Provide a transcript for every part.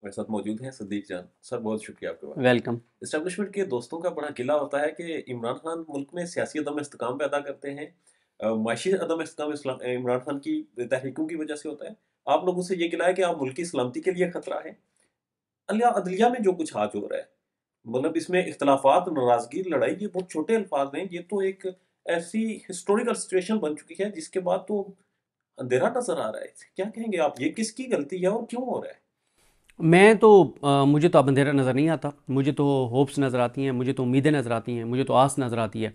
मेरे साथ मौजूद हैं सदीक जान। सर बहुत शुक्रिया आपके पास। वेलकम। इस्टेब्लिशमेंट के दोस्तों का बड़ा गिला होता है कि इमरान खान मुल्क में सियासी अदम इस्तेकाम पैदा करते हैं। माशी अदम इस्तेकाम इमरान खान की तहरीकों की वजह से होता है। आप लोगों से ये गिला है कि आप मुल्क की सलामती के लिए खतरा है। अलिया अदलिया में जो कुछ आज हो रहा है, मतलब इसमें इख्तलाफात, नाराजगी, लड़ाई, ये बहुत छोटे अल्फाज हैं। ये तो एक ऐसी हिस्टोरिकल सिचुएशन बन चुकी है जिसके बाद तो अंधेरा नजर आ रहा है। क्या कहेंगे आप, ये किसकी गलती है और क्यों हो रहा है? मैं तो मुझे तो अब अंधेरा नज़र नहीं आता। मुझे तो होप्स नज़र आती हैं, मुझे तो उम्मीदें नज़र आती हैं, मुझे तो आस नज़र आती है।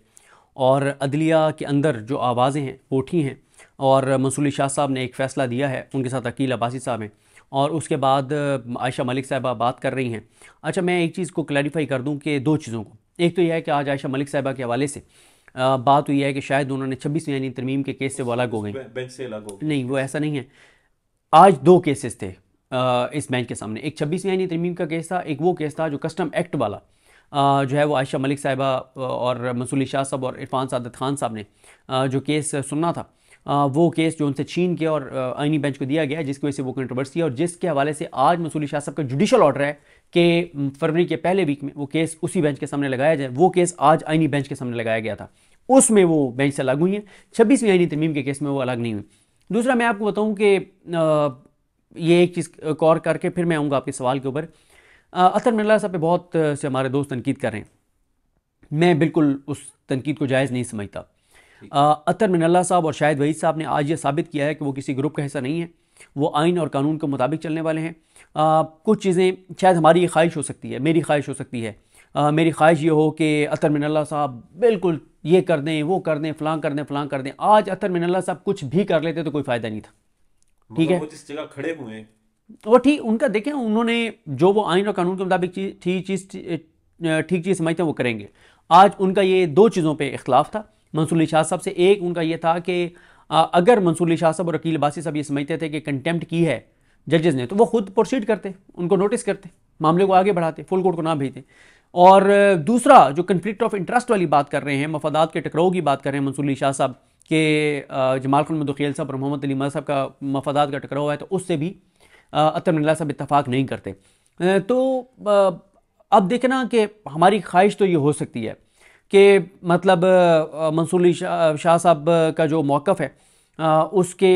और अदलिया के अंदर जो आवाज़ें हैं वो उठी हैं। और मंसूर अली शाह साहब ने एक फ़ैसला दिया है, उनके साथ अकील अब्बासी साहब हैं। और उसके बाद आयशा मलिक साहिबा बात कर रही हैं। अच्छा, मैं एक चीज़ को क्लैरिफाई कर दूं कि दो चीज़ों को। एक तो यह है कि आज आयशा मलिक साहिबा के हवाले से बात हुई है कि शायद उन्होंने 26वीं यानी तरमीम के केस से वो अलग हो गई। बेंच से अलग हो गई। नहीं, वो ऐसा नहीं है। आज दो केसेस थे इस बेंच के सामने। एक 26वीं यानी तरमीम का केस था, एक वो केस था जो कस्टम एक्ट वाला जो है वो आयशा मलिक साहिबा और मंसूर अली शाह साहब और इरफान सादत खान साहब ने जो केस सुनना था, वो केस जो उनसे छीन के और आईनी बेंच को दिया गया, जिसकी वजह से वो कंट्रोवर्सी है और जिसके हवाले से आज मंसूर अली शाह साहब का जुडिशल ऑर्डर है कि फरवरी के पहले वीक में वो केस उसी बेंच के सामने लगाया जाए। वो केस आज आईनी बेंच के सामने लगाया गया था, उसमें वो बेंच से अलग हुई है। 26वीं आईनी तरमीम के केस में वो अलग नहीं हुई। दूसरा, मैं आपको बताऊं कि ये एक चीज़ गौर करके फिर मैं आऊँगा आपके सवाल के ऊपर। अतर मिल्ला साहब पे बहुत से हमारे दोस्त तनकीद कर रहे हैं। मैं बिल्कुल उस तनकीद को जायज़ नहीं समझता। अतर मिनल्ला साहब और शाहिद वहीद साहब ने आज ये साबित किया है कि वो किसी ग्रुप का हिस्सा नहीं है। वो आइन और कानून के मुताबिक चलने वाले हैं। कुछ चीज़ें शायद हमारी ख्वाहिश हो सकती है, मेरी ख्वाहिश हो सकती है। मेरी ख्वाहिश ये हो कि अतर मिनल्ला साहब बिल्कुल ये कर दें, वो कर दें, फ़लाँ कर दें, फ़लाँ कर दें। आज अतर मिनल्ला साहब कुछ भी कर लेते तो कोई फ़ायदा नहीं था। ठीक मगर है, वो जिस जगह खड़े हुए हैं। वो ठीक उनका देखें, उन्होंने जो वो आइन और कानून के मुताबिक ठीक चीज़ समझते हैं वो करेंगे। आज उनका ये दो चीज़ों पे इख्तलाफ था मंसूर अली शाह साहब से। एक उनका ये था कि अगर मंसूर अली शाह साहब और अकील अब्बासी साहब ये समझते थे कि कंटेम्प्ट की है जजेस ने, तो वो खुद प्रोसीड करते, उनको नोटिस करते, मामले को आगे बढ़ाते, फुल कोर्ट को ना भेजते। और दूसरा, जो कन्फ्लिक्ट ऑफ इंटरेस्ट वाली बात कर रहे हैं, मफादात के टकराव की बात कर रहे हैं मंसूर अली शाह साहब के, जमाल खान मुदखिल साहब और मोहम्मद अली मज़हब का मफादात का टकराव है, तो उससे भी अतर मिल्ला साहब इत्तफाक नहीं करते। तो अब देखना कि हमारी ख्वाहिश तो ये हो सकती है कि मतलब मंसूर अली शाह साहब का जो मौक़िफ़ है उसके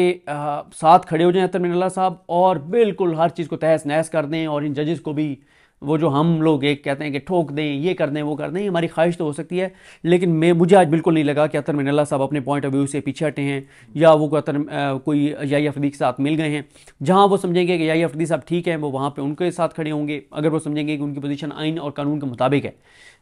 साथ खड़े हो जाएं अतर मिल्ला साहब, और बिल्कुल हर चीज़ को तहस नहस कर दें, और इन जजेस को भी वो जो हम लोग एक कहते हैं कि ठोक दें, ये कर दें, वो कर दें। हमारी ख्वाहिश तो हो सकती है, लेकिन मुझे आज बिल्कुल नहीं लगा कि अतर मिनल्ला साहब अपने पॉइंट ऑफ व्यू से पीछे हटे हैं, या वो कोई याहिया अफरीदी के साथ मिल गए हैं। जहां वो समझेंगे कि याहिया अफरीदी साहब ठीक है, वो वहां पे उनके साथ खड़े होंगे, अगर वो समझेंगे कि उनकी पोजीशन आइन और कानून के मुताबिक है।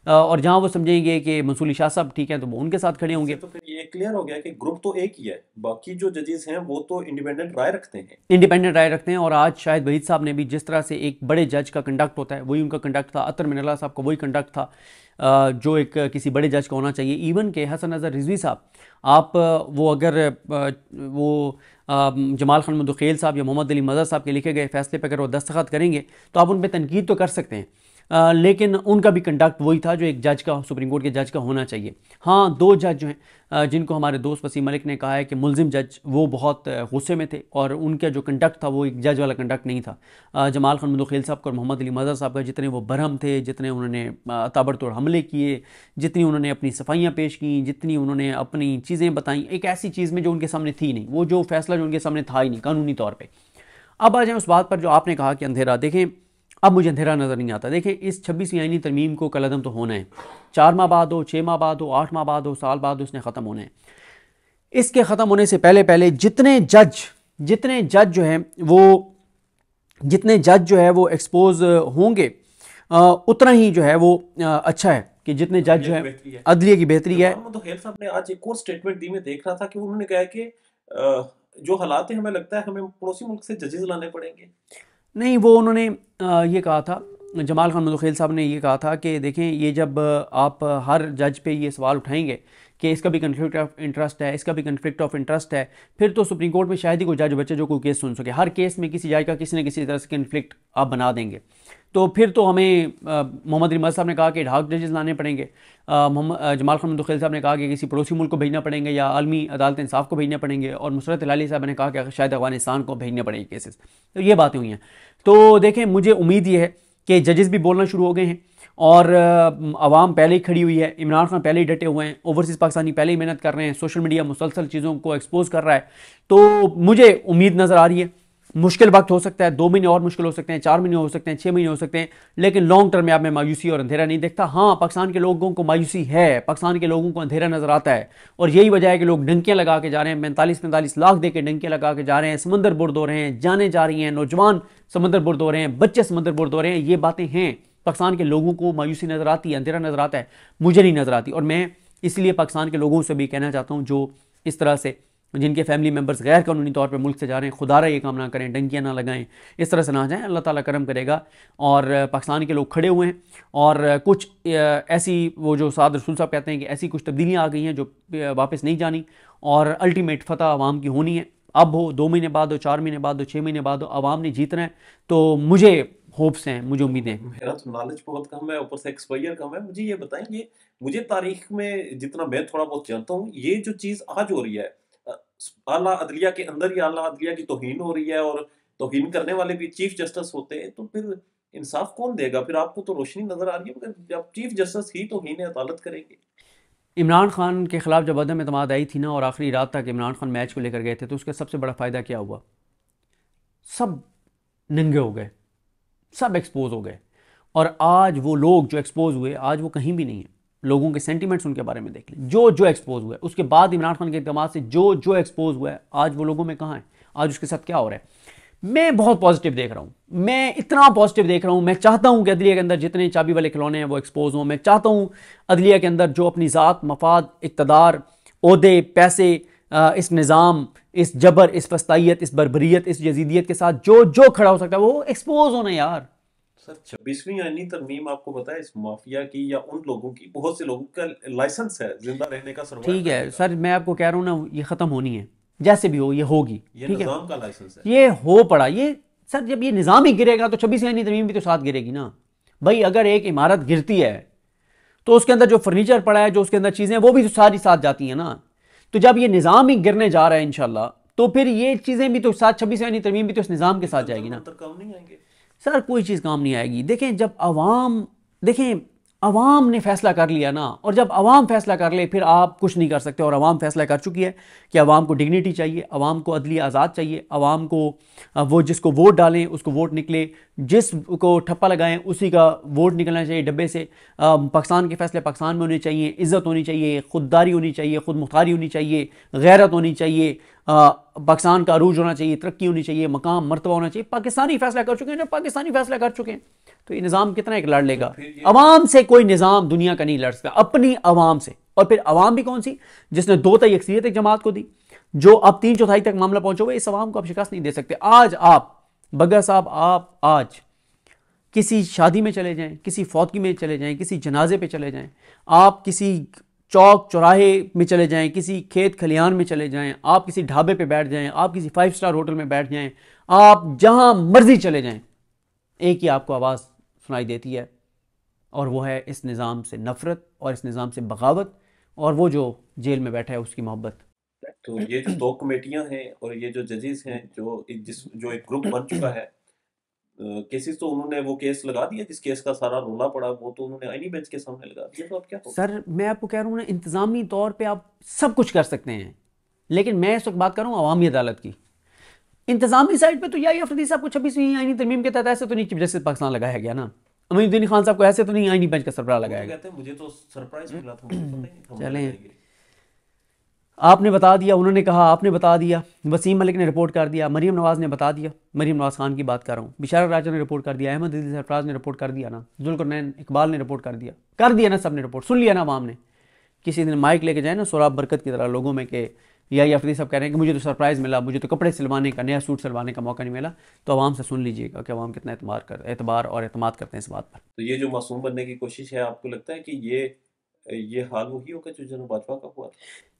और जहां वो समझेंगे कि मंसूर अली शाह साहब ठीक है, तो वो उनके साथ खड़े इससे होंगे। तो फिर ये क्लियर हो गया कि ग्रुप तो एक ही है, बाकी जो जजेस हैं वो तो इंडिपेंडेंट राय रखते हैं। इंडिपेंडेंट राय रखते हैं। और आज शायद वहीद साहब ने भी, जिस तरह से एक बड़े जज का कंडक्ट होता है वही उनका कंडक्ट था, अतर मिनल्ला साहब का वही कंडक्ट था जो एक किसी बड़े जज का होना चाहिए। इवन के हसन अजहर रिजवी साहब, आप वो अगर जमाल खान मुदखिल साहब या मोहम्मद अली मज़हब साहब के लिखे गए फैसले पर अगर वो दस्तखत करेंगे तो आप उन पर तनकीद तो कर सकते हैं, लेकिन उनका भी कंडक्ट वही था जो एक जज का, सुप्रीम कोर्ट के जज का होना चाहिए। हाँ, दो जज जो हैं जिनको हमारे दोस्त वसीम मलिक ने कहा है कि मुलजिम जज, वो बहुत गुस्से में थे और उनका जो कंडक्ट था वो एक जज वाला कंडक्ट नहीं था। जमाल खान मुदखिल साहब का और मोहम्मद अली मज़हब साहब का जितने वो बरहम थे, जितने उन्होंने ताबड़तोड़ हमले किए, जितनी उन्होंने अपनी सफाइयाँ पेश की, जितनी उन्होंने अपनी चीज़ें बताई, एक ऐसी चीज़ में जो उनके सामने थी नहीं, वो जो फैसला जो उनके सामने था ही नहीं कानूनी तौर पर। अब आ जाए उस बात पर जो आपने कहा कि अंधेरा, देखें अब मुझे अंधेरा नज़र नहीं आता। देखें, इस 26वीं आईनी तरमीम को कलअदम तो होना है। 4 माह बाद हो, 6 माह बाद हो, 8 माह बाद हो, साल बाद हो, उसने ख़त्म होना है। इसके ख़त्म होने से पहले पहले जितने जज जो हैं वो जितने जज जो है वो एक्सपोज होंगे, उतना ही जो है वो अच्छा है कि जितने जज जो है अदलिया की बेहतरी है। तो हेल साहब ने आज एक और स्टेटमेंट दी, मैं देख रहा था कि उन्होंने कहा कि जो हालात है, हमें लगता है हमें पड़ोसी मुल्क से जजेस लाने पड़ेंगे। नहीं, वो उन्होंने ये कहा था, जमाल खान मुदखिल साहब ने ये कहा था कि देखें, ये जब आप हर जज पे ये सवाल उठाएंगे कि इसका भी कन्फ्लिक्ट ऑफ इंटरेस्ट है, इसका भी कन्फ्लिक्ट ऑफ इंटरेस्ट है, फिर तो सुप्रीम कोर्ट में शायद ही कोई जज बचे जो कोई केस सुन सके। हर केस में किसी जज का किसी न किसी तरह से कन्फ्लिक्ट आप बना देंगे, तो फिर तो हमें मोहम्मद अली मज़हब साहब ने कहा कि ढाक जजेस लाने पड़ेंगे, जमाल खान मुदखिल साहब ने कहा कि किसी पड़ोसी मुल्क को भेजना पड़ेंगे या आलमी अदालत इंसाफ को भेजने पड़ेंगे, और नुसरत हिलाली साहब ने कहा कि शायद अफगानिस्तान को भेजने पड़ेंगे केसेस। तो ये बातें हुई हैं। तो देखें, मुझे उम्मीद ये है कि जजेस भी बोलना शुरू हो गए हैं और आवाम पहले ही खड़ी हुई है, इमरान खान पहले ही डटे हुए हैं, ओवरसीज़ पाकिस्तानी पहले ही मेहनत कर रहे हैं, सोशल मीडिया मुसलसल चीज़ों को एक्सपोज कर रहा है। तो मुझे उम्मीद नज़र आ रही है, मुश्किल वक्त हो सकता है, 2 महीने और मुश्किल हो सकते हैं, 4 महीने हो सकते हैं, 6 महीने हो सकते हैं, लेकिन लॉन्ग टर्म में आप में मायूसी और अंधेरा नहीं देखता। हाँ, पाकिस्तान के लोगों को मायूसी है, पाकिस्तान के लोगों को अंधेरा नजर आता है और यही वजह है कि लोग डंकियां लगा के जा रहे हैं, 45-45 लाख दे के डंकियां लगा के जा रहे हैं, समंदर बुर्द हो रहे हैं, जाने जा रही हैं, नौजवान समंदर बुर्द हो रहे हैं, बच्चे समंदर बुर्द हो रहे हैं। ये बातें हैं, पाकिस्तान के लोगों को मायूसी नजर आती है, अंधेरा नजर आता है, मुझे नहीं नजर आती। और मैं इसलिए पाकिस्तान के लोगों से भी कहना चाहता हूँ जो इस तरह से, जिनके फैमिली मेंबर्स गैर कानूनी तौर पे मुल्क से जा रहे हैं, खुदारा ये काम ना करें, डंकियां ना लगाएं, इस तरह से ना जाएं, अल्लाह ताला करम करेगा। और पाकिस्तान के लोग खड़े हुए हैं और कुछ ऐसी, वो जो साद रसूल साहब कहते हैं कि ऐसी कुछ तब्दीलियां आ गई हैं जो वापस नहीं जानी और अल्टीमेट फतह आवाम की होनी है। अब हो, 2 महीने बाद हो, 4 महीने बाद हो, 6 महीने बाद हो, आवाम ने जीतना है। तो मुझे होप्स हैं, मुझे उम्मीदें हैं। मेरा तो नॉलेज बहुत कम है, ऊपर से एक्सपोजर कम है। मुझे ये बताएंगे, मुझे तारीख में जितना मैं थोड़ा बहुत जानता हूँ, ये जो चीज़ आज हो रही है आला अदलिया के अंदर, या आला अदलिया की तौहीन हो रही है और तौहीन करने वाले भी चीफ जस्टिस होते हैं, तो फिर इंसाफ कौन देगा? फिर आपको तो रोशनी नजर आ रही है, मगर जब चीफ जस्टिस ही तौहीन अदालत करेंगे। इमरान खान के खिलाफ जब अदम एतमाद आई थी ना और आखिरी रात तक इमरान खान मैच को लेकर गए थे, तो उसका सबसे बड़ा फ़ायदा क्या हुआ? सब नंगे हो गए, सब एक्सपोज हो गए। और आज वो लोग जो एक्सपोज हुए, आज वो कहीं भी नहीं है। लोगों के सेंटिमेंट्स उनके बारे में देख लें, जो जो एक्सपोज हुआ है उसके बाद इमरान खान के इक़दाम से जो जो एक्सपोज हुआ है, आज वो लोगों में कहाँ है, आज उसके साथ क्या हो रहा है। मैं बहुत पॉजिटिव देख रहा हूँ, मैं इतना पॉजिटिव देख रहा हूँ। मैं चाहता हूँ कि अदलिया के अंदर जितने चाबी वाले खिलौने हैं वो एक्सपोज हों। मैं चाहता हूँ अदलिया के अंदर जो अपनी ज़ात, मफाद, इक़्तिदार, ओहदे, पैसे, इस निज़ाम, इस जबर, इस फस्तायत, इस बर्बरियत, इस यजीदियत के साथ जो जो खड़ा हो सकता है वो एक्सपोज होना यार। सर, 26वीं आईनी तरमीम आपको पता है, इस माफिया की या उन लोगों की, बहुत से लोगों का लाइसेंस है जिंदा रहने का, सर्वाइव ठीक करने है का। सर, मैं आपको कह रहा हूँ ना, ये ख़त्म होनी है, जैसे भी हो ये होगी। ये ठीक है, निजाम का लाइसेंस है। ये हो पड़ा ये। सर, जब ये निज़ाम ही गिरेगा तो 26वीं तरमीम भी तो साथ गिरेगी ना भाई। अगर एक इमारत गिरती है तो उसके अंदर जो फर्नीचर पड़ा है, जो उसके अंदर चीज़ें, वो भी तो सारी साथ जाती हैं ना। तो जब ये निज़ाम ही गिरने जा रहा है इंशाल्लाह, तो फिर ये चीज़ें भी तो साथ, 26वीं तरमीम भी तो इस निज़ाम के साथ जाएगी ना। काम नहीं आएंगे सर, कोई चीज़ काम नहीं आएगी। देखें, जब अवाम, देखें अवाम ने फैसला कर लिया ना, और जब अवाम फैसला कर ले फिर आप कुछ नहीं कर सकते। और अवाम फैसला कर चुकी है कि अवाम को डिग्निटी चाहिए, अवाम को अदली आज़ाद चाहिए, अवाम को वो जिसको वोट डालें उसको वोट निकले, जिसको ठप्पा लगाएं उसी का वोट निकलना चाहिए डब्बे से। पाकिस्तान के फैसले पाकिस्तान में होने चाहिए, इज़्ज़त होनी चाहिए, खुददारी होनी चाहिए, खुद मुख्तारी होनी चाहिए, गैरत होनी चाहिए, पाकिस्तान का अरूज होना चाहिए, तरक्की होनी चाहिए, मकाम मर्तबा होना चाहिए। पाकिस्तानी फैसला कर चुके हैं। जब पाकिस्तानी फैसला कर चुके हैं तो ये निज़ाम कितना एक लड़ लेगा? अवाम से कोई निज़ाम दुनिया का नहीं लड़ सकता, अपनी अवाम से। और फिर अवाम भी कौन सी? जिसने 2 तिहाई अक्सरियत एक जमात को दी, जो अब 3/4 तक मामला पहुंचा हुआ है। इस अवाम को आप शिकस्त नहीं दे सकते। आज आप बग्गा साहब, आप आज किसी शादी में चले जाएं, किसी फौतगी में चले जाएं, किसी जनाजे पे चले जाएं, आप किसी चौक चौराहे में चले जाएं, किसी खेत खलियान में चले जाएं, आप किसी ढाबे पे बैठ जाएं, आप किसी 5 स्टार होटल में बैठ जाएं, आप जहां मर्जी चले जाएं, एक ही आपको आवाज़ सुनाई देती है, और वो है इस निज़ाम से नफ़रत और इस निज़ाम से बगावत, और वो जो जेल में बैठा है उसकी मोहब्बत। तो ये जो 2 कमेटियां हैं और ये जो जजेस हैं, जो एक ग्रुप बन चुका है, केसेस तो उन्होंने वो केस लगा दिया, जिस केस का सारा रोला पड़ा वो तो उन्होंने आईनी बेंच के सामने लगा दिया। तो अब क्या होगा? सर, मैं आपको कह रहा हूँ ना, इंतज़ामी तौर पे आप सब कुछ कर सकते हैं, लेकिन मैं इस वक्त बात कर रहा हूँ अवामी अदालत की। इंतजामी साइड पे तो याही अफरीदी साहब को 26वीं आईनी तरमीम के तहत ऐसे तो नहीं चीफ जस्टिस पाकिस्तान लगाया गया ना। अमीरुद्दीन खान साहब को ऐसे तो नहीं आईनी बेंच का सरबराह लगाया गया। कहते हैं मुझे तो सरप्राइज मिला था, मुझे पता ही नहीं था। चलें, आपने बता दिया, उन्होंने कहा, आपने बता दिया, वसीम मलिक ने रिपोर्ट कर दिया, मरीम नवाज़ ने बता दिया, मरीम नवाज़ खान की बात कर रहा हूँ, बिशारत राजा ने रिपोर्ट कर दिया, अहमद अदील सरफराज ने रिपोर्ट कर दिया ना, जुल्करनैन इकबाल ने रिपोर्ट कर दिया ना, सब ने रिपोर्ट सुन लिया ना अवाम ने। किसी दिन माइक लेके जाए ना सोराब बरकत की तरह लोगों में कि या अफरीदी साहब कह रहे हैं कि मुझे तो सरप्राइज़ मिला, मुझे तो कपड़े सिलवाने का, नया सूट सिलवाने का मौका नहीं मिला, तो अवाम से सुन लीजिएगा कि अवाम कितना एतबार और एतमाद करते हैं इस बात पर। तो ये जो मासूम बनने की कोशिश है, आपको लगता है कि ये हाल वही होगा जो जनरल बाजवा का हुआ था?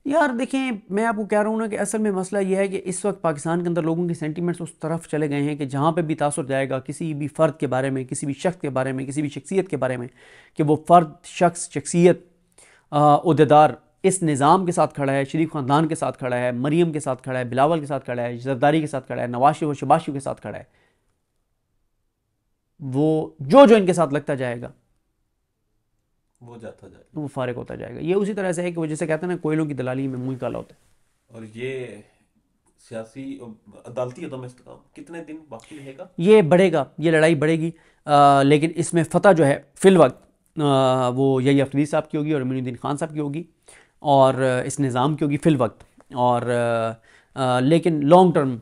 यार देखें, मैं आपको कह रहा हूँ ना कि असल में मसला यह है कि इस वक्त पाकिस्तान के अंदर लोगों के सेंटीमेंट्स उस तरफ चले गए हैं कि जहाँ पे भी तासुर जाएगा किसी भी फ़र्द के बारे में, किसी भी शख्स के बारे में, किसी भी शख्सियत के बारे में, कि वो फ़र्द, शख्स, शख्सियत, ओहदेदार इस निज़ाम के साथ खड़ा है, शरीफ ख़ानदान के साथ खड़ा है, मरीम के साथ खड़ा है, बिलावल के साथ खड़ा है, जरदारी के साथ खड़ा है, नवाज शरीफ और शबाज शरीफ के साथ खड़ा है, वो जो जो इनके साथ लगता जाएगा वो जाता जाए। वो फारिग होता जाएगा। ये उसी तरह से है कि वो जैसे कहते हैं ना, कोयलों की दलाली में मुंह काला होता है। और ये सियासी अदालती अदम इस्तेकाम कितने दिन बाकी रहेगा? ये बढ़ेगा, ये लड़ाई बढ़ेगी, लेकिन इसमें फ़तह जो है फिल वक्त वो यही अफरीदी साहब की होगी और अमीनुद्दीन खान साहब की होगी और इस निज़ाम की होगी फिल वक्त। और लेकिन लॉन्ग टर्म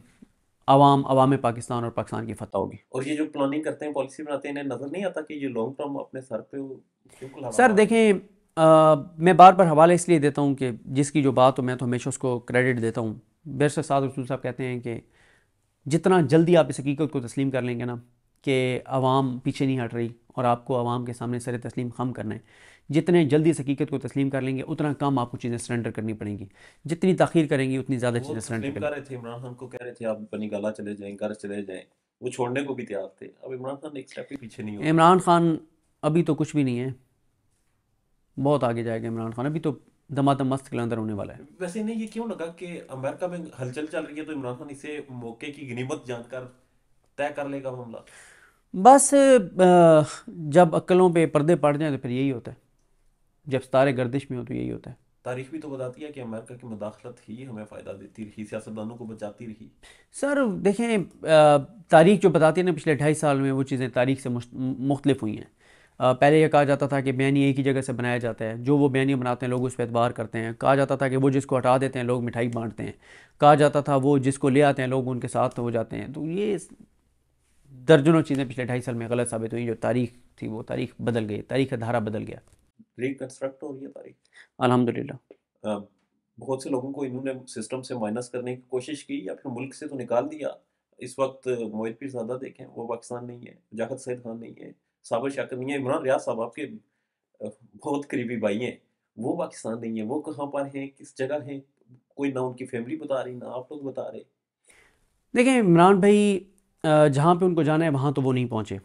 अवाम पाकिस्तान और पाकिस्तान की फ़तह होगी। और ये जो प्लानिंग करते हैं, पॉलिसी बनाते हैं, इन्हें नजर नहीं आता कि ये लॉन्ग टर्म अपने सर पे बिल्कुल हवा सर मार रहे हैं? देखें, मैं बार बार हवाला इसलिए देता हूँ कि जिसकी जो बात हो मैं तो हमेशा उसको क्रेडिट देता हूँ। बैरिस्टर साद रसूल साहब कहते हैं कि जितना जल्दी आप इस हकीकत को तस्लीम कर लेंगे ना कि आवाम पीछे नहीं हट रही और आपको आवाम के सामने सर तस्लीम खम करना है, जितने जल्दी इस हकीकत को तस्लीम कर लेंगे उतना कम आपको चीज़ें सरेंडर करनी पड़ेंगी। जितनी ताख़ीर करेंगी उतनी ज़्यादा वो चीज़ें सरेंडर तस्लीम करनी। कर रहे थे, इमरान खान को कह रहे थे आप बनी गाला चले जाएं, घर चले जाएं, वो छोड़ने को भी तैयार थे। अब इमरान खान एक स्टेप भी पीछे नहीं हो रहा। इमरान खान अभी तो कुछ भी नहीं है, बहुत आगे जाएगा इमरान खान, अभी तो दमादम मस्त कलंदर होने वाला है। वैसे नहीं, ये क्यों लगा कि अमेरिका में हलचल चल रही है तो इमरान खान इसे मौके की गनीमत जानकर तय कर लेगा मामला? बस जब अक्लों पे पर्दे पड़ जाएं तो फिर यही होता है, जब सितारे गर्दिश में हो तो यही होता है। तारीख भी तो बताती है कि अमेरिका की मुदाखलत ही हमें फ़ायदा देती रही, सियासतदानों को बचाती रही। सर देखें, तारीख जो बताती है ना पिछले 2.5 साल में वो चीज़ें तारीख से मुख्तलिफ हुई हैं। पहले यह कहा जाता था कि बयानी एक ही जगह से बनाया जाता है, जो वो बयानी बनाते हैं लोग उस पर एतबार करते हैं। कहा जाता था कि वो जिसको हटा देते हैं लोग मिठाई बांटते हैं। कहा जाता था वो जिसको ले आते हैं लोग उनके साथ हो जाते हैं। तो ये दर्जनों चीज़ें पिछले 2.5 साल में गलत साबित हुई। जो तारीख थी वो तारीख बदल गई, तारीख का धारा बदल गया। रिकंस्ट्रक्ट हो रही है तारीख। अल्हम्दुलिल्लाह। अ, बहुत से लोगों को इन्होंने सिस्टम से माइनस करने की कोशिश की या फिर मुल्क से तो निकाल दिया। इस वक्त मोहित पीरज़ादा देखें, वो पाकिस्तान नहीं है, जाहिद सईद खान नहीं है, साबिर शाकिर नहीं है, इमरान रियाज साहब आपके बहुत करीबी भाई हैं, वो पाकिस्तान नहीं है। वो कहाँ पर हैं, किस जगह हैं? कोई ना उनकी फैमिली बता रही, ना आप लोग बता रहे। देखिए इमरान भाई जहाँ पे उनको जाना है वहाँ तो वो नहीं पहुँचे,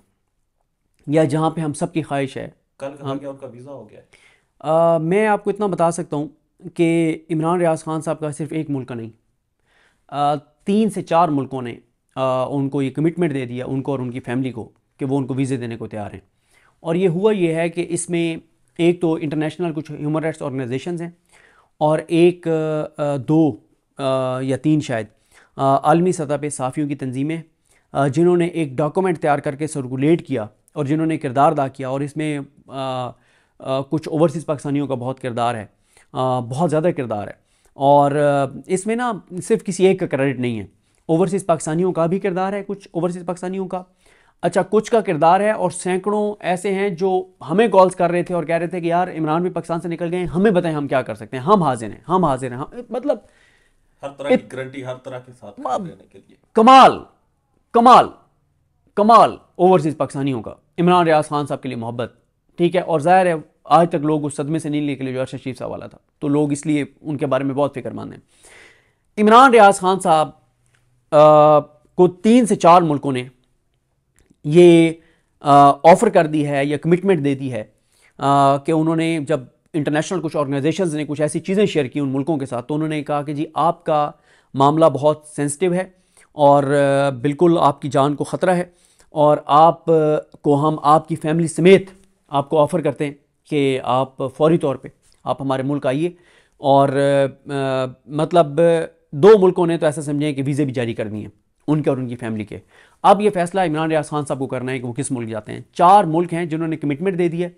या जहाँ पे हम सब की ख्वाहिश है। कल कहा हम गया उनका वीज़ा हो गया है। मैं आपको इतना बता सकता हूँ कि इमरान रियाज खान साहब का सिर्फ एक मुल्क का नहीं, 3 से 4 मुल्कों ने उनको ये कमिटमेंट दे दिया, उनको और उनकी फैमिली को, कि वो उनको वीज़े देने को तैयार हैं। और ये हुआ ये है कि इसमें एक तो इंटरनेशनल कुछ ह्यूमन राइट्स ऑर्गेनाइजेशंस हैं और एक दो या तीन शायद आलमी सतह पे सहाफ़ियों की तंजीमें, जिन्होंने एक डॉक्यूमेंट तैयार करके सर्कुलेट किया और जिन्होंने किरदार अदा किया। और इसमें कुछ ओवरसीज़ पाकिस्तानियों का बहुत किरदार है, बहुत ज़्यादा किरदार है। और इसमें ना सिर्फ किसी एक का क्रेडिट नहीं है, ओवरसीज़ पाकिस्तानियों का भी किरदार है, कुछ ओवरसीज़ पाकिस्तानियों का, अच्छा कुछ का किरदार है, और सैकड़ों ऐसे हैं जो हमें कॉल्स कर रहे थे और कह रहे थे कि यार इमरान भी पाकिस्तान से निकल गए, हमें बताएं हम क्या कर सकते हैं, हम हाजिर हैं, हम हाजिर हैं, मतलब हर तरह की गारंटी, हर तरह के साथ खड़े रहने के लिए। कमाल कमाल कमाल ओवरसीज़ पाकिस्तानियों का इमरान रियाज खान साहब के लिए मोहब्बत, ठीक है। और ज़ाहिर है आज तक लोग उस सदमे से नहीं निकले जो अरशद शरीफ साहब वाला था, तो लोग इसलिए उनके बारे में बहुत फिक्रमंद हैं। इमरान रियाज खान साहब को 3 से 4 मुल्कों ने ये ऑफ़र कर दी है या कमिटमेंट दे दी है कि उन्होंने जब इंटरनेशनल कुछ ऑर्गेनाइजेशंस ने कुछ ऐसी चीज़ें शेयर की उन मुल्कों के साथ, तो उन्होंने कहा कि जी आपका मामला बहुत सेंसिटिव है और बिल्कुल आपकी जान को ख़तरा है, और आप को हम आपकी फैमिली समेत आपको ऑफ़र करते हैं कि आप फौरी तौर पे आप हमारे मुल्क आइए। और मतलब 2 मुल्कों ने तो ऐसा समझें कि वीज़े भी जारी कर दिए उनके और उनकी फैमिली के। अब ये फैसला इमरान रियाज खान साहब को करना है कि वो किस मुल्क जाते हैं। 4 मुल्क हैं जिन्होंने कमिटमेंट दे दी है,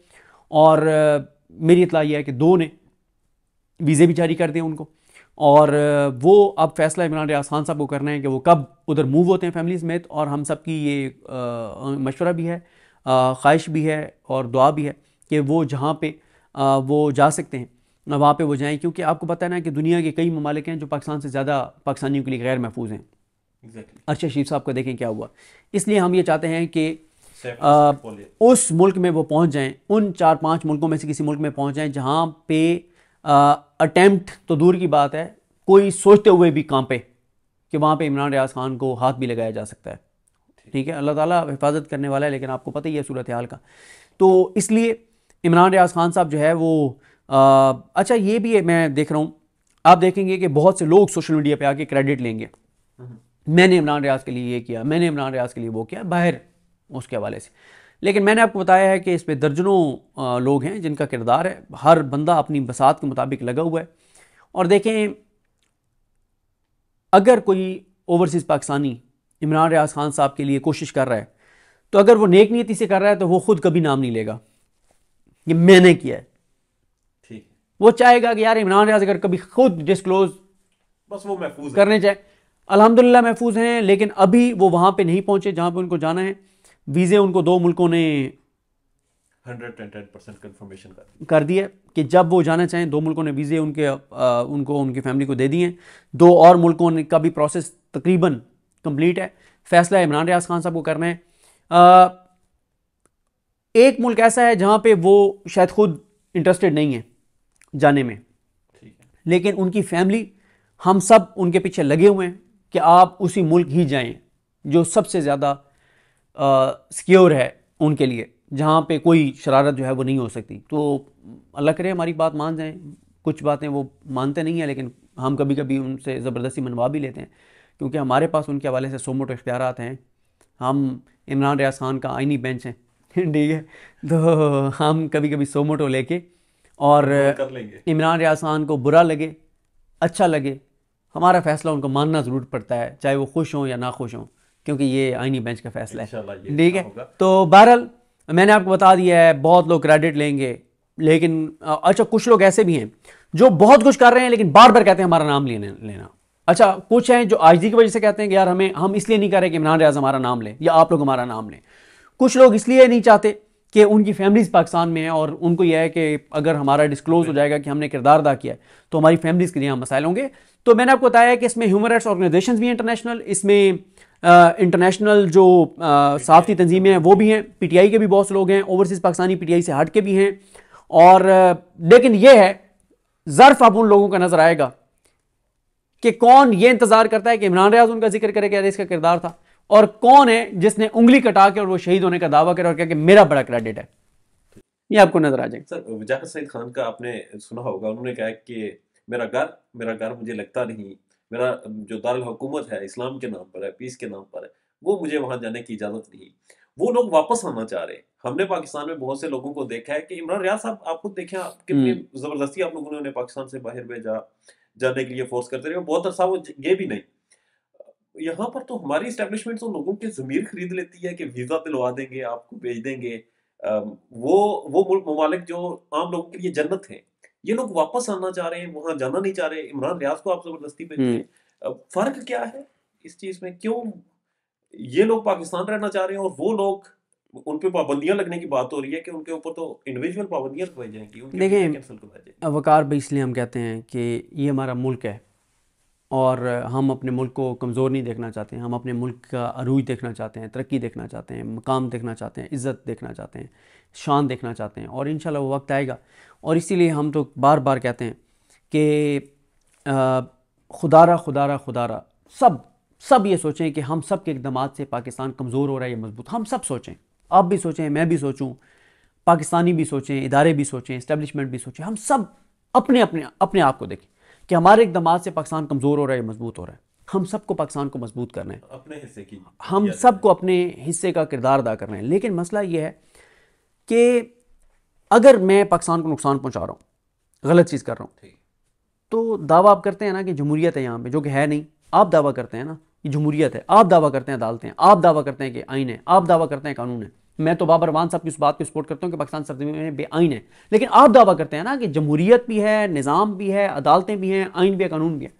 और मेरी इत्तला यह है कि 2 ने वीज़े भी जारी कर दिए उनको, और वो अब फैसला इमरान रियाज खान साहब को करना है कि वो कब उधर मूव होते हैं फैमिली समेत। और हम सब की ये मशवरा भी है, ख्वाहिश भी है और दुआ भी है कि वो जहाँ पे वो जा सकते हैं वहाँ पे वो जाएं, क्योंकि आपको पता है ना कि दुनिया के कई ममालिक हैं जो पाकिस्तान से ज़्यादा पाकिस्तानियों के लिए गैर महफूज हैं। अरशद शरीफ साहब को देखें क्या हुआ। इसलिए हम ये चाहते हैं कि उस मुल्क में वो पहुँच जाएं, उन 4-5 मुल्कों में से किसी मुल्क में पहुँच जाएं जहाँ पे अटेम्प्ट तो दूर की बात है, कोई सोचते हुए भी कांपे कि वहाँ पे इमरान रियाज खान को हाथ भी लगाया जा सकता है। ठीक है, अल्लाह ताला हिफाजत करने वाला है, लेकिन आपको पता ही है सूरत हाल का। तो इसलिए इमरान रियाज खान साहब जो है वो अच्छा ये भी है, मैं देख रहा हूँ, आप देखेंगे कि बहुत से लोग सोशल मीडिया पे आके क्रेडिट लेंगे, मैंने इमरान रियाज के लिए ये किया, मैंने इमरान रियाज के लिए वो किया। बाहर उसके हवाले से। लेकिन मैंने आपको बताया है कि इस पर दर्जनों लोग हैं जिनका किरदार है, हर बंदा अपनी बसात के मुताबिक लगा हुआ है। और देखें, अगर कोई ओवरसीज़ पाकिस्तानी इमरान रियाज खान साहब के लिए कोशिश कर रहा है, तो अगर वो नेक नीयति से कर रहा है तो वो खुद कभी नाम नहीं लेगा कि मैंने किया है। ठीक है, वो चाहेगा कि यार इमरान रियाज अगर कभी खुद डिस्क्लोज बस वो महफूज है। करने चाहे, अल्हम्दुलिल्लाह महफूज हैं, लेकिन अभी वो वहां पे नहीं पहुंचे जहां पे उनको जाना है। वीज़े उनको 2 मुल्कों ने 110% कंफर्मेशन कर दिया कि जब वो जाना चाहें, 2 मुल्कों ने वीज़े उनको उनकी फैमिली को दे दिए हैं। 2 और मुल्कों ने का भी प्रोसेस तकरीबन कंप्लीट है। फैसला इमरान रियाज खान साहब को करना है। एक मुल्क ऐसा है जहां पे वो शायद खुद इंटरेस्टेड नहीं है जाने में, ठीक है, लेकिन उनकी फैमिली, हम सब उनके पीछे लगे हुए हैं कि आप उसी मुल्क ही जाएं जो सबसे ज़्यादा सिक्योर है उनके लिए, जहाँ पे कोई शरारत जो है वो नहीं हो सकती। तो अल्लाह करे हमारी बात मान जाएं। कुछ बातें वो मानते नहीं हैं, लेकिन हम कभी कभी उनसे ज़बरदस्ती मनवा भी लेते हैं, क्योंकि हमारे पास उनके हवाले से सो मोटो इख्तियारात हैं। हम इमरान रियाज खान का आइनी बेंच हैं, ठीक है, तो हम कभी कभी सो मोटो लेके, और कर लेंगे। इमरान रियाज खान को बुरा लगे अच्छा लगे, हमारा फैसला उनको मानना ज़रूर पड़ता है, चाहे वो खुश हों या ना खुश हों, क्योंकि ये आईनी बेंच का फैसला है, इंशाल्लाह ये ठीक है। होगा। तो बहरहाल मैंने आपको बता दिया है, बहुत लोग क्रेडिट लेंगे, लेकिन अच्छा कुछ लोग ऐसे भी हैं जो बहुत कुछ कर रहे हैं लेकिन बार बार कहते हैं हमारा नाम लेना। अच्छा, कुछ हैं जो आईजी की वजह से कहते हैं कि यार हम इसलिए नहीं कर रहे कि इमरान रियाज हमारा नाम ले या आप लोग हमारा नाम लें। कुछ लोग इसलिए नहीं चाहते कि उनकी फैमिलीज पाकिस्तान में है, और उनको यह है कि अगर हमारा डिस्क्लोज हो जाएगा कि हमने किरदार अदा किया है तो हमारी फैमिलीज के लिए मसाइल होंगे। तो मैंने आपको बताया कि इसमें ह्यूमन राइट्स ऑर्गेनाइजेशंस भी हैं इंटरनेशनल, इसमें इंटरनेशनल जो सहाफ़ती तंजीमें हैं वो भी हैं, पीटीआई के भी बहुत से लोग हैं, ओवरसीज़ पाकिस्तानी पीटीआई से हट के भी हैं। और लेकिन यह है, ज़र्फ अब उन लोगों का नजर आएगा कि कौन ये इंतजार करता है कि इमरान रियाज उनका जिक्र करे कि यार इसका किरदार था, और कौन है जिसने उंगली कटा के और वो शहीद होने का दावा करे और कहा कि मेरा बड़ा क्रेडिट है। ये आपको नजर आ जाएगा। सर, जाकिर सईद खान का आपने सुना होगा, उन्होंने कहा कि मेरा घर मुझे लगता नहीं, मेरा जो दारुल हुकूमत है इस्लाम के नाम पर है, पीस के नाम पर है, वो मुझे वहां जाने की इजाजत नहीं। वो लोग वापस आना चाह रहे हैं। हमने पाकिस्तान में बहुत से लोगों को देखा है कि इमरान रियाज साहब, आप खुद देखें, कितनी जबरदस्ती आप लोगों ने उन्हें पाकिस्तान से बाहर भेजा, जाने के लिए फोर्स करते रहे, बहुत अरसा वो ये भी नहीं। यहाँ पर तो हमारी इस्टेब्लिशमेंट तो लोगों की जमीर खरीद लेती है कि वीजा दिलवा देंगे, आपको भेज देंगे। वो मुल्क ममालिक जो आम लोगों के लिए जन्नत है, ये लोग वापस आना चाह रहे हैं, वहां जाना नहीं चाह रहे। इमरान रियाज को आप जबरदस्ती भेज रहे हैं। फर्क क्या है इस चीज में? क्यों ये लोग पाकिस्तान रहना चाह रहे हैं और वो लोग, उन पे पाबंदियां लगने की बात हो रही है कि उनके ऊपर तो इंडिविजुअल पाबंदियां लगवाई जाएंगी, उनके वीजा कैंसिल करवाए जाएंगे। वकार भाई, इसलिए हम कहते हैं कि ये हमारा मुल्क है और हम अपने मुल्क को कमज़ोर नहीं देखना चाहते हैं। हम अपने मुल्क का अरूज देखना चाहते हैं, तरक्की देखना चाहते हैं, मकाम देखना चाहते हैं, इज़्ज़त देखना चाहते हैं, शान देखना चाहते हैं, और इंशाल्लाह वो वक्त आएगा। और इसीलिए हम तो बार बार कहते हैं कि खुदारा खुदारा खुदारा, सब ये सोचें कि हम सब के इक़दामात से पाकिस्तान कमज़ोर हो रहा है या मजबूत। हम सब सोचें, आप भी सोचें, मैं भी सोचूं, पाकिस्तानी भी सोचें, इदारे भी सोचें, इस्टेब्लिशमेंट भी सोचें। हम सब अपने अपने अपने आप को देखें कि हमारे इक़दामात से पाकिस्तान कमज़ोर हो रहा है या मजबूत हो रहा है। हम सबको पाकिस्तान को मजबूत करना है, अपने हिस्से की, हम सबको अपने हिस्से का किरदार अदा करना है। लेकिन मसला ये है कि अगर मैं पाकिस्तान को नुकसान पहुंचा रहा हूँ, गलत चीज़ कर रहा हूँ, तो दावा आप करते हैं ना कि जमहूरियत है यहाँ पे, जो कि है नहीं। आप दावा करते हैं ना ये जमहूरियत है, आप दावा करते हैं अदालतें हैं, आप दावा करते हैं कि आइन है, आप दावा करते हैं कानून है। मैं तो बाबर अवान साहब की उस बात को सपोर्ट करता हूँ कि पाकिस्तान सरजमीन में बेआइन है, लेकिन आप दावा करते हैं ना कि जमहूरियत भी है, निज़ाम भी है, अदालतें भी हैं, आइन भी है, कानून भी है।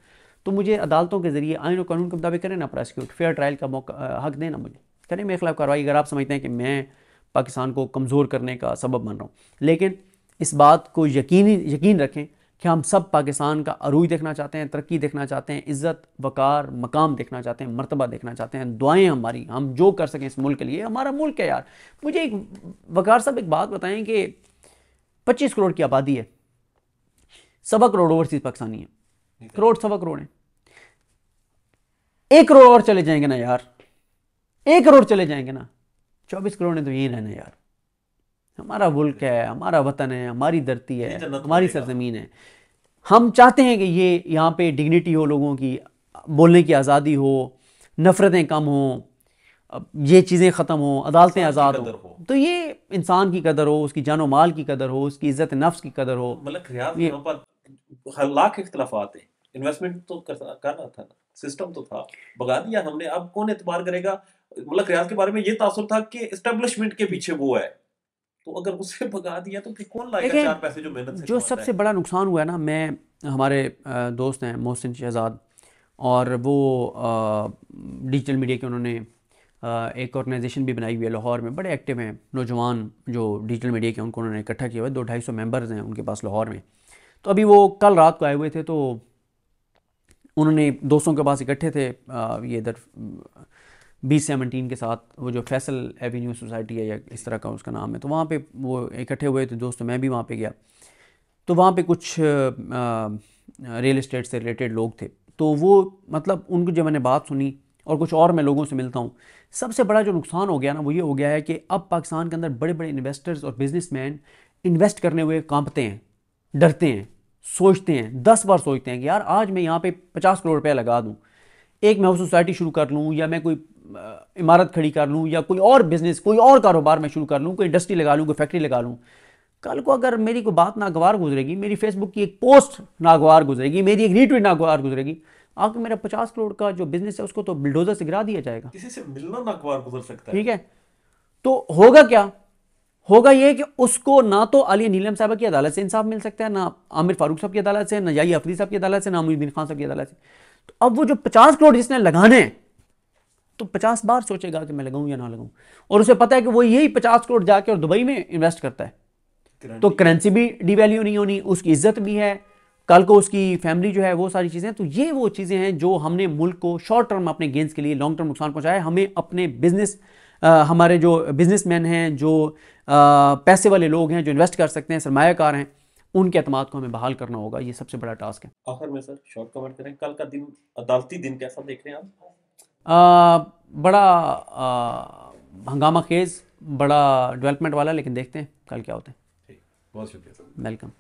तो मुझे अदालतों के जरिए आइन और कानून के मुताबिक करें ना प्रोसिक्यूट, फेयर ट्रायल का मौका हक देना, मुझे करें मेरे खिलाफ कार्रवाई अगर आप समझते हैं कि मैं पाकिस्तान को कमज़ोर करने का सबब बन रहा हूँ। लेकिन इस बात को यकीन रखें कि हम सब पाकिस्तान का अरूज देखना चाहते हैं, तरक्की देखना चाहते हैं, इज़्ज़त वकार मकाम देखना चाहते हैं, मर्तबा देखना चाहते हैं। दुआएं हमारी, हम जो कर सकें इस मुल्क के लिए, हमारा मुल्क है यार। मुझे एक वकार साहब एक बात बताएं कि 25 करोड़ की आबादी है, 1.25 करोड़ ओवरसीज पाकिस्तानी है, 1.25 करोड़ है। 1 करोड़ और चले जाएंगे ना यार, 1 करोड़ चले जाएंगे ना, 24 करोड़ ने तो यही रहना यार। हमारा मुल्क है, हमारा वतन है, हमारी धरती है, हमारी सरजमीन है। हम चाहते हैं कि ये यहाँ पे डिग्निटी हो, लोगों की बोलने की आज़ादी हो, नफ़रतें कम हो, ये चीज़ें ख़त्म हों, अदालतें इंसान की आज़ाद कदर हों, हो। तो ये इंसान की कदर हो, उसकी जानो माल की कदर हो, उसकी इज़्ज़त नफ्स की कदर हो। मलक रियाज ये यहाँ पर हर लाख इख्तलाफात हैं, इन्वेस्टमेंट तो कर रहा था ना, सिस्टम तो था, भगा दिया हमने, अब कौन एतबार करेगा। मलक रियाज के बारे में ये तासुर था कि एस्टेब्लिशमेंट के पीछे वो है, तो अगर उसे भगा दिया तो फिर कौन लाएगा देखें, चार पैसे जो मेहनत से जो कमाता सबसे है। बड़ा नुकसान हुआ है ना, मैं हमारे दोस्त हैं मोहसिन शहजाद, और वो डिजिटल मीडिया के उन्होंने एक ऑर्गेनाइजेशन भी बनाई हुई है लाहौर में, बड़े एक्टिव हैं नौजवान जो डिजिटल मीडिया के, उनको उन्होंने इकट्ठा किया हुआ है, 200-250 मेंबर्स हैं उनके पास लाहौर में। तो अभी वो कल रात को आए हुए थे, तो उन्होंने दोस्तों के पास इकट्ठे थे, ये इधर B17 के साथ, वो जो फैसल एवेन्यू सोसाइटी है या इस तरह का उसका नाम है, तो वहाँ पे वो इकट्ठे हुए थे दोस्त, मैं भी वहाँ पे गया। तो वहाँ पे कुछ रियल इस्टेट से रिलेटेड लोग थे, तो वो मतलब उनको जब मैंने बात सुनी, और कुछ और मैं लोगों से मिलता हूँ, सबसे बड़ा जो नुकसान हो गया ना वो ये हो गया है कि अब पाकिस्तान के अंदर बड़े बड़े इन्वेस्टर्स और बिजनेसमैन इन्वेस्ट करने हुए कांपते हैं, डरते हैं, सोचते हैं, 10 बार सोचते हैं कि यार आज मैं यहाँ पे 50 करोड़ रुपया लगा दूँ, एक मैं सोसाइटी शुरू कर लूँ, या मैं कोई इमारत खड़ी कर लूँ, या कोई और बिजनेस, कोई और कारोबार मैं शुरू कर लूँ, कोई इंडस्ट्री लगा लूँ, कोई फैक्ट्री लगा लूँ। कल को अगर मेरी कोई बात नागवार गुजरेगी, मेरी फेसबुक की एक पोस्ट नागवार गुजरेगी, मेरी एक रीट्वीट नागवार गुजरेगी, आके मेरा 50 करोड़ का जो बिजनेस है उसको तो बिल्डोजर से गिरा दिया जाएगा। किसी से मिलना नागवार गुजर सकता है। ठीक है, तो होगा क्या, होगा ये कि उसको ना तो आलिया नीलम साहब की अदालत से इंसाफ मिल सकता है, ना आमिर फारूक साहब की अदालत से, ना याही अफरीदी साहब की अदालत से, ना मुहिद्दीन खान साहब की अदालत से। तो अब वो जो 50 करोड़ जिसने लगाने हैं, तो 50 बार सोचेगा कि मैं लगाऊं या ना लगाऊं, और उसे पता है कि वो यही 50 करोड़ जाके और दुबई में इन्वेस्ट करता है, तो करेंसी भी डिवैल्यू नहीं होनी, उसकी इज्जत भी है, कल को उसकी फैमिली जो है, वो सारी चीज़ें। तो ये वो चीज़ें हैं जो हमने मुल्क को शॉर्ट टर्म अपने गेंस के लिए लॉन्ग टर्म नुकसान पहुंचाया है। हमें अपने बिजनेस, हमारे जो बिजनेसमैन हैं, जो पैसे वाले लोग हैं, जो इन्वेस्ट कर सकते हैं, सरमायाकार हैं, उनके अतमाद को हमें बहाल करना होगा। ये सबसे बड़ा टास्क है। आखिर में सर शॉर्ट कमेंट करें, कल का दिन, अदालती दिन कैसा देख रहे हैं आप? बड़ा हंगामा खेज, बड़ा डेवलपमेंट वाला, लेकिन देखते हैं कल क्या होता है। ठीक, बहुत शुक्रिया सर। वेलकम।